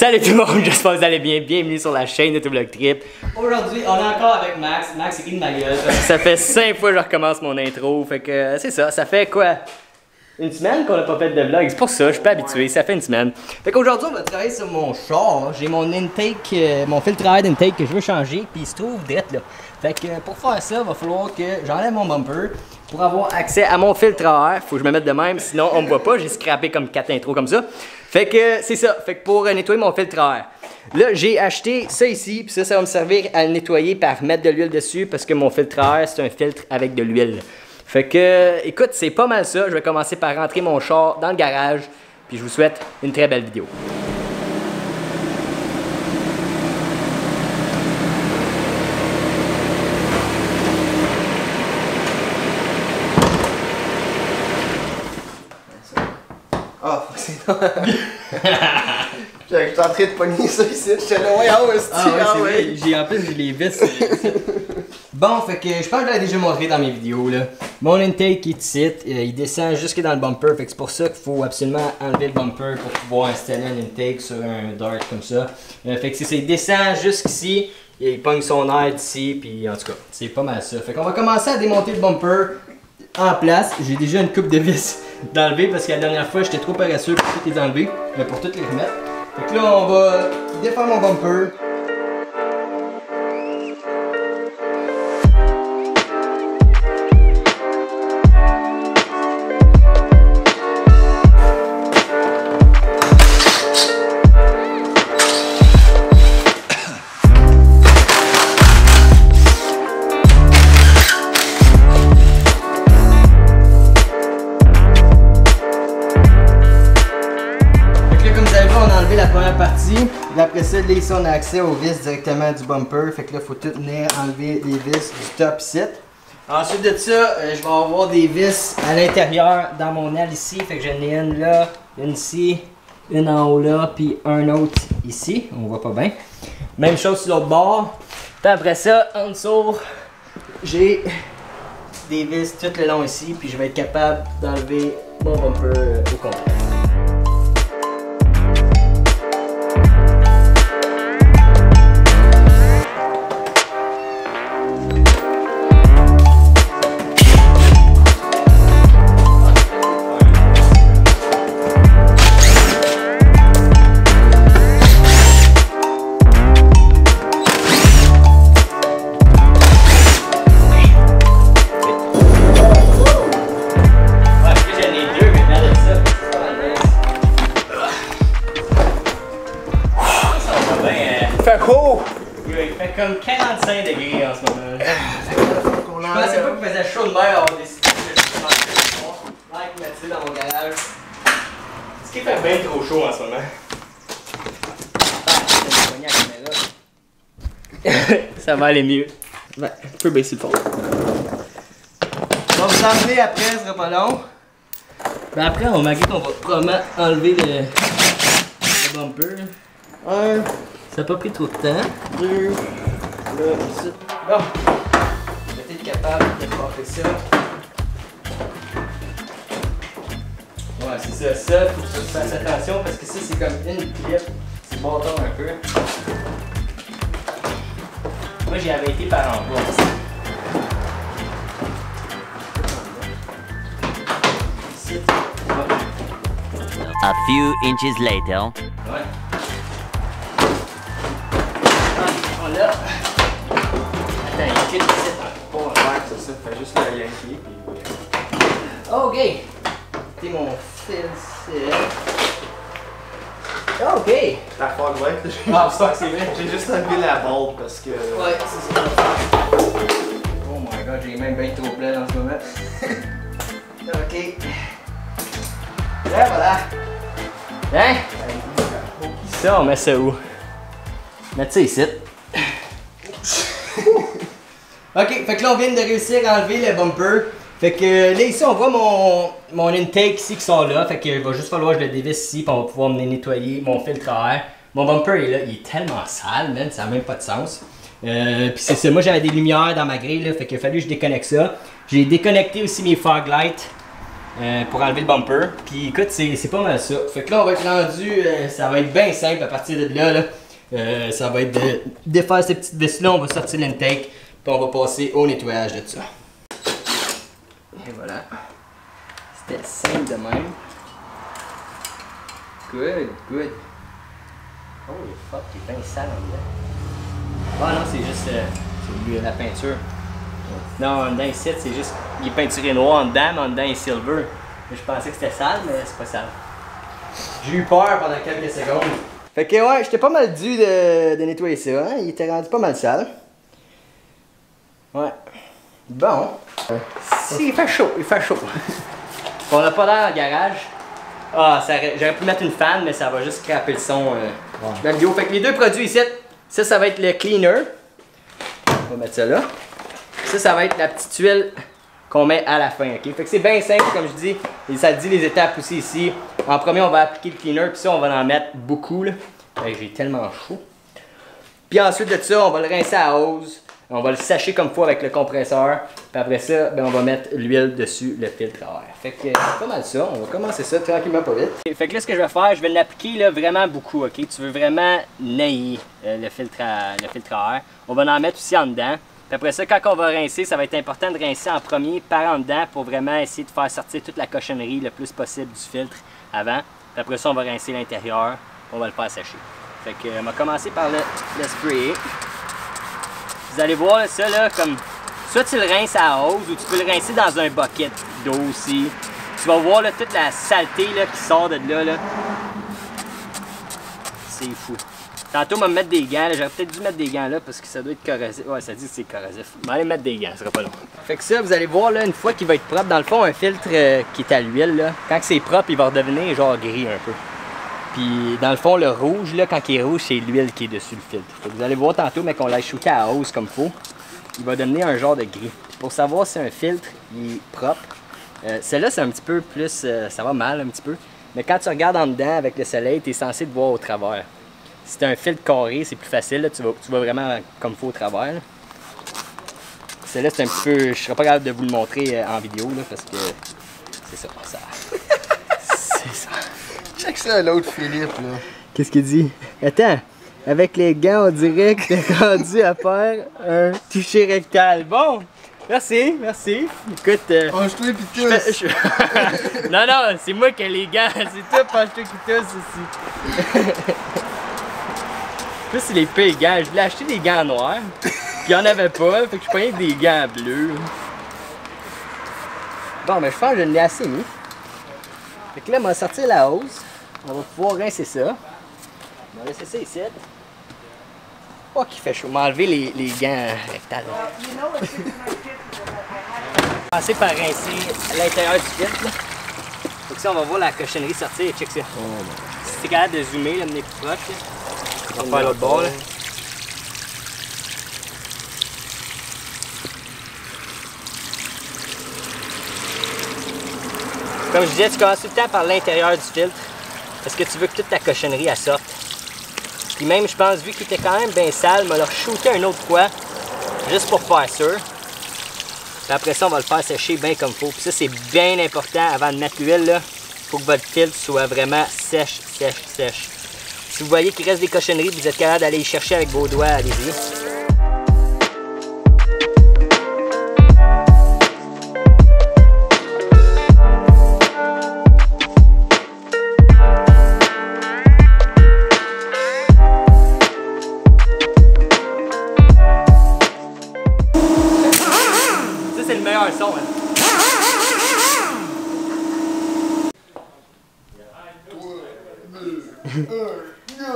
Salut tout le monde, j'espère que vous allez bien. Bienvenue sur la chaîne de Vlog Trip. Aujourd'hui, on est encore avec Max. Max, c'est qui de ma gueule? Ça fait 5 fois que je recommence mon intro. Fait que c'est ça, ça fait quoi? Une semaine qu'on n'a pas fait de vlog. C'est pour ça, je suis pas habitué. Ça fait une semaine. Fait qu'aujourd'hui, on va travailler sur mon char. J'ai mon intake, mon filtre à air d'intake que je veux changer. Puis il se trouve direct là. Fait que pour faire ça, il va falloir que j'enlève mon bumper. Pour avoir accès à mon filtre à air, faut que je me mette de même, sinon on me voit pas. J'ai scrappé comme 4 intros comme ça. Fait que c'est ça. Fait que pour nettoyer mon filtre à air. Là, j'ai acheté ça ici, puis ça va me servir à le nettoyer par mettre de l'huile dessus parce que mon filtre à air, c'est un filtre avec de l'huile. Fait que, écoute, c'est pas mal ça. Je vais commencer par rentrer mon char dans le garage, puis je vous souhaite une très belle vidéo. Ah, oh, c'est J'étais en train de pogner ça ici, j'étais là, ouais, En plus, j'ai les vis. Bon, fait que je pense que je l'avais déjà montré dans mes vidéos là. Mon intake est ici, il descend jusque dans le bumper, fait que c'est pour ça qu'il faut absolument enlever le bumper pour pouvoir installer un intake sur un dart comme ça. Fait que c'est ça, il descend jusqu'ici, il pogne son air d'ici, puis en tout cas, c'est pas mal ça. Fait qu'on va commencer à démonter le bumper en place. J'ai déjà une coupe de vis d'enlever parce que la dernière fois j'étais trop paresseux pour toutes les enlever, mais pour toutes les remettre. Fait que là on va défaire mon bumper. La première partie, et après ça, là ici on a accès aux vis directement du bumper, fait que là faut tout venir enlever les vis du top set. Ensuite de ça, je vais avoir des vis à l'intérieur dans mon aile ici, fait que j'en ai une là, une ici, une en haut là, puis un autre ici, on voit pas bien. Même chose sur l'autre bord. Puis après ça, en dessous, j'ai des vis tout le long ici, puis je vais être capable d'enlever mon bumper au complet. Il fait comme 45 degrés en ce moment. Je pensais pas qu'il faisait chaud de mer, on a décidé de commencer le soir. Like Mathieu dans mon garage. Ce qui fait bien trop chaud en ce moment. Ça va aller mieux. Ouais, un peu baisser le fond. On va vous enlever après, ce sera pas long. Ben après, on va probablement enlever le bumper. Un. Ça n'a pas pris trop de temps. Deux. Là, ici. Bon. Je vais être capable de faire ça. Ouais, c'est ça. Ça, faut que tu fasses attention parce que ça, c'est comme une clip. C'est bâton un peu. Moi, j'ai arrêté par en bas aussi. Ici. Ouais. A few inches later. Ouais. Là. Attends, il y a que des sites. Pas en faire, c'est ça. Fait juste le yanker. Ok. C'est mon fil. Ok. La fois de ouais. Ah, ça, c'est vrai. J'ai juste enlevé la balle parce que. Ouais, c'est ça. Oh my god, j'ai même bien trop plein en ce moment. Ok. Et voilà. Hein? Ça, on met ça où? Mettre ça ici. Ok, fait que là on vient de réussir à enlever le bumper. Fait que là ici on voit mon intake ici qui sont là. Fait que il va juste falloir que je le dévisse ici pour on va pouvoir me nettoyer mon filtre à air. Mon bumper est là, il est tellement sale, man, ça n'a même pas de sens. Puis c'est ça, moi j'avais des lumières dans ma grille là, fait qu'il a fallu que je déconnecte ça. J'ai déconnecté aussi mes fog lights. pour enlever le bumper. Puis écoute, c'est pas mal ça. Fait que là, on va être rendu, ça va être bien simple à partir de là. Ça va être de défaire ces petites vis-là, on va sortir l'intake, puis on va passer au nettoyage de ça. Et voilà. C'était simple de même. Good. Holy fuck, il est bien sale en dedans. Ah non, c'est juste la peinture. Non, en dedans ici, c'est juste, il est peinturé noir en dedans, mais en dedans il est silver. Je pensais que c'était sale, mais c'est pas sale. J'ai eu peur pendant quelques secondes. Fait que ouais, j'étais pas mal dû de nettoyer ça, hein? Il était rendu pas mal sale. Ouais. Bon. Il fait chaud. On n'a pas l'air en garage. Ah, j'aurais pu mettre une fan, mais ça va juste scraper le son de la vidéo. Fait que les deux produits ici, ça va être le cleaner. On va mettre ça là. Ça va être la petite tuile qu'on met à la fin, ok? Fait que c'est bien simple, comme je dis. Et ça dit les étapes aussi ici. En premier, on va appliquer le cleaner, puis ça, on va en mettre beaucoup, là. J'ai tellement chaud. Puis ensuite de ça, on va le rincer à hose. On va le sécher comme il faut avec le compresseur. Puis après ça, ben, on va mettre l'huile dessus le filtre à air. Fait que c'est pas mal ça. On va commencer ça tranquillement, pas vite. Fait que là, ce que je vais faire, je vais l'appliquer là, vraiment beaucoup, ok? Tu veux vraiment nailler le filtre à air. On va en mettre aussi en dedans. Puis après ça, quand on va rincer, ça va être important de rincer en premier par en dedans pour vraiment essayer de faire sortir toute la cochonnerie le plus possible du filtre avant. Puis après ça, on va rincer l'intérieur. On va le faire sécher. Fait que on va commencer par le sprayer. Vous allez voir ça là, comme soit tu le rinces à hose ou tu peux le rincer dans un bucket d'eau aussi. Tu vas voir là, toute la saleté là, qui sort de là. C'est fou. Tantôt, on va me mettre des gants. J'aurais peut-être dû mettre des gants là parce que ça doit être corrosif. Ouais, ça dit que c'est corrosif. On va aller mettre des gants, ça sera pas long. Fait que ça, vous allez voir là, une fois qu'il va être propre, dans le fond, un filtre qui est à l'huile, là, quand c'est propre, il va redevenir genre gris un peu. Puis dans le fond, le rouge, là, quand il est rouge, c'est l'huile qui est dessus le filtre. Fait que vous allez voir tantôt, mais qu'on l'a shooté à hausse comme il faut, il va devenir un genre de gris. Pour savoir si un filtre il est propre, celui-là, c'est un petit peu plus, ça va mal un petit peu. Mais quand tu regardes en dedans avec le soleil, tu es censé te voir au travers. Si tu as un filtre carré, c'est plus facile, là, tu vas vraiment comme il faut au travers. Celui-là, c'est un petit peu, je serais pas capable de vous le montrer en vidéo, là, parce que c'est ça. C'est ça. Check ça, l'autre Philippe, là. Qu'est-ce qu'il dit? Attends, avec les gants, on dirait que t'es rendu à faire un toucher rectal. Bon, merci. Écoute, Penche-toi pis tous. Non, c'est moi qui ai les gants. C'est toi, penche-toi qui tous ici. Plus c'est les pires gants. Je voulais acheter des gants noirs, puis il n'y en avait pas, fait que je prenais des gants bleus. Bon, mais je pense que je l'ai assez mis. Fait que là, on va sortir la hose. On va pouvoir rincer ça. On va laisser ça ici. Oh, qu'il fait chaud. On va enlever les gants rectales. On va commencer par rincer l'intérieur du filtre. Fait que ça, on va voir la cochonnerie sortir. Check ça. Si t'es capable de zoomer, l'amener plus proche. Là. On va faire l'autre bord. Là. Comme je disais, tu commences tout le temps par l'intérieur du filtre. Parce que tu veux que toute ta cochonnerie elle sorte. Puis même, je pense, vu qu'il était quand même bien sale, on va leur shooter une autre fois. Juste pour faire sûr. Puis après ça, on va le faire sécher bien comme il faut. Puis ça, c'est bien important avant de mettre l'huile. Il faut que votre filtre soit vraiment sèche. Si vous voyez qu'il reste des cochonneries, vous êtes capable d'aller y chercher avec vos doigts, allez-y. Ça, c'est le meilleur son. Hein.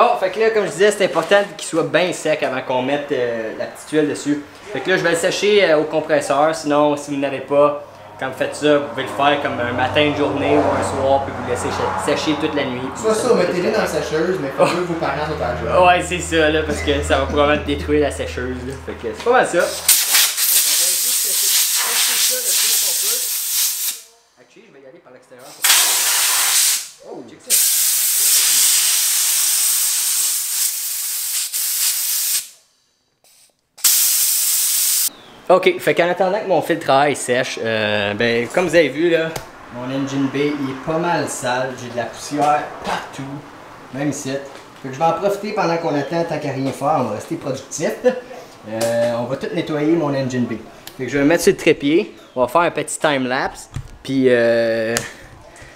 Oh, fait que là, comme je disais, c'est important qu'il soit bien sec avant qu'on mette la petite huile dessus. Fait que là, je vais le sécher au compresseur. Sinon, si vous n'avez pas, quand vous faites ça, vous pouvez le faire comme un matin, une journée ou un soir, puis vous le laissez sécher toute la nuit. C'est ça, mettez-les dans la sécheuse, mais faut que vos parents soient à jour. Ouais, c'est ça, là, parce que ça va probablement détruire la sécheuse. Là. Fait que c'est pas mal ça. Actually, je vais y aller par l'extérieur. Oh, check ça. Ok, fait qu'en attendant que mon filtre à air sèche, ben, comme vous avez vu là, Mon engine bay, il est pas mal sale. J'ai de la poussière partout, même ici. Fait que je vais en profiter pendant qu'on attend, tant qu'à rien faire, on va rester productif. On va tout nettoyer mon engine bay. Fait que je vais me mettre sur le trépied, on va faire un petit time-lapse, puis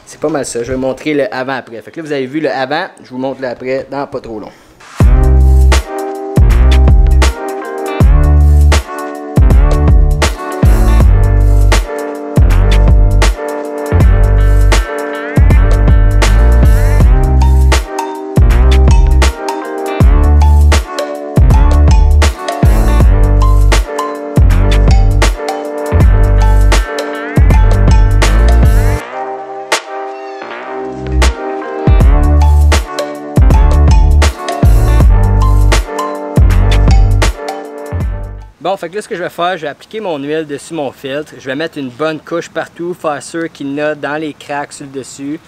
c'est pas mal ça. Je vais vous montrer le avant-après. Fait que là, vous avez vu le avant, je vous montre le après dans pas trop long. Bon, fait que là, ce que je vais faire, je vais appliquer mon huile dessus mon filtre. Je vais mettre une bonne couche partout, faire sûr qu'il y en a dans les cracks sur le dessus.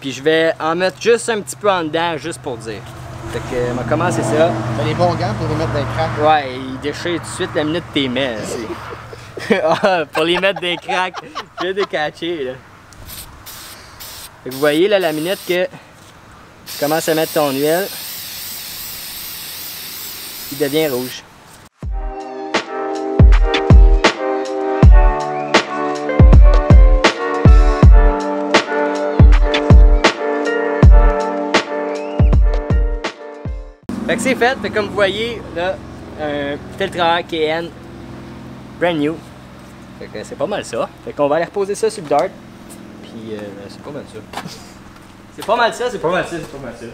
Puis je vais en mettre juste un petit peu en dedans, juste pour dire. Fait que, on va commencer ça. T'as les bons gants pour les mettre dans les cracks. Ouais, ils déchirent tout de suite la minute que t'es mets. Pour les mettre dans les cracks, je vais décatcher, là. Fait que vous voyez, là, la minute que tu commences à mettre ton huile, il devient rouge. Fait que c'est fait, fait comme vous voyez, là, un filtreur KN brand new. Fait que c'est pas mal ça. Fait qu'on va aller reposer ça sur le dart. Puis c'est pas mal ça. C'est pas mal ça, c'est pas mal ça, c'est pas mal ça.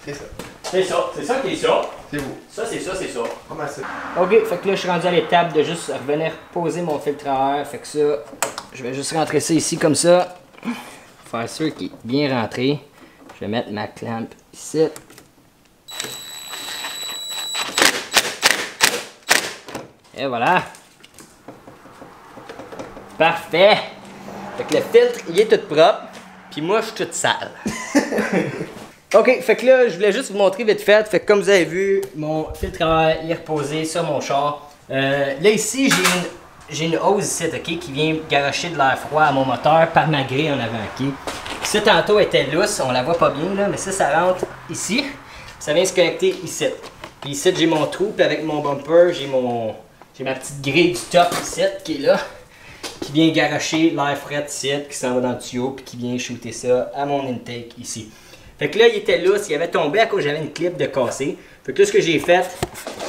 C'est ça. C'est ça, c'est ça qui est ça. C'est vous. Ça, c'est ça, c'est ça. Pas mal ça. Ok, fait que là, je suis rendu à l'étape de juste revenir poser mon filtreur. Fait que ça, je vais juste rentrer ça ici comme ça. Faire sûr qu'il est bien rentré. Je vais mettre ma clamp ici. Et voilà. Parfait. Fait que le filtre, il est tout propre. Puis moi, je suis toute sale. Ok, fait que là, je voulais juste vous montrer vite fait. Fait que comme vous avez vu, mon filtreur il est reposé sur mon char. Là ici, j'ai une hose ici, ok, qui vient garocher de l'air froid à mon moteur par ma grille en avant, ok. Ça tantôt était lousse, on la voit pas bien là, mais ça rentre ici. Ça vient se connecter ici. Puis ici, j'ai mon trou, puis avec mon bumper, j'ai ma petite grille du top ici qui est là, qui vient garocher l'air frais ici, qui s'en va dans le tuyau, puis qui vient shooter ça à mon intake ici. Fait que là, il était lousse, il avait tombé à cause j'avais une clip de cassé. Fait que là, ce que j'ai fait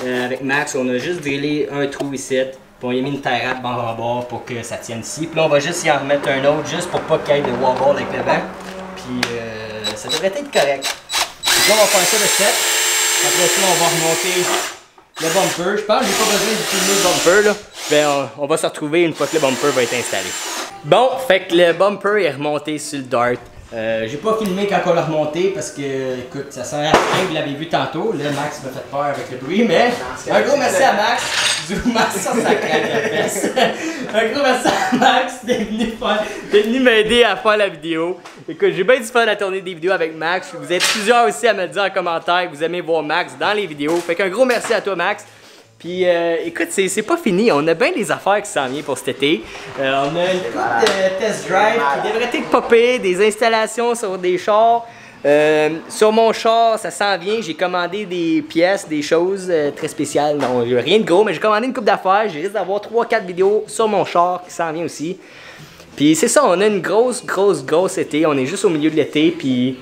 avec Max, on a juste drillé un trou ici, puis on y a mis une tie wrap bord en bord pour que ça tienne ici. Puis là, on va juste y en remettre un autre, juste pour pas qu'il y ait de wobble avec le vent. Puis ça devrait être correct. Donc là, on va faire ça de set. Après ça, on va remonter le bumper. Je pense que j'ai pas besoin d'utiliser le bumper là. Ben, on va se retrouver une fois que le bumper va être installé. Bon, fait que le bumper est remonté sur le dart. J'ai pas filmé quand on l'a remonté parce que, écoute, ça sert à rien, vous l'avez vu tantôt. Là, Max m'a fait peur avec le bruit, mais un gros merci à Max. Max, ça craque la fesse. Un gros merci à Max d'être venu m'aider à faire la vidéo. Écoute, j'ai bien du fun à tourner des vidéos avec Max. Vous êtes plusieurs aussi à me dire en commentaire que vous aimez voir Max dans les vidéos. Fait qu'un gros merci à toi, Max. Puis écoute, c'est pas fini, on a bien des affaires qui s'en viennent pour cet été. On a une couple de test drive qui devrait être popé, des installations sur des chars. Sur mon char, ça s'en vient, j'ai commandé des pièces, des choses très spéciales. Non, rien de gros, mais j'ai commandé une couple d'affaires. J'ai risque d'avoir 3-4 vidéos sur mon char qui s'en vient aussi. Puis c'est ça, on a une grosse été, on est juste au milieu de l'été, puis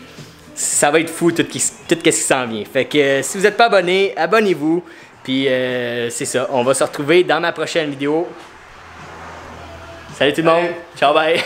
ça va être fou tout ce qui s'en vient. Fait que si vous n'êtes pas abonné, abonnez-vous. Puis c'est ça, on va se retrouver dans ma prochaine vidéo. Salut tout le monde, ciao bye!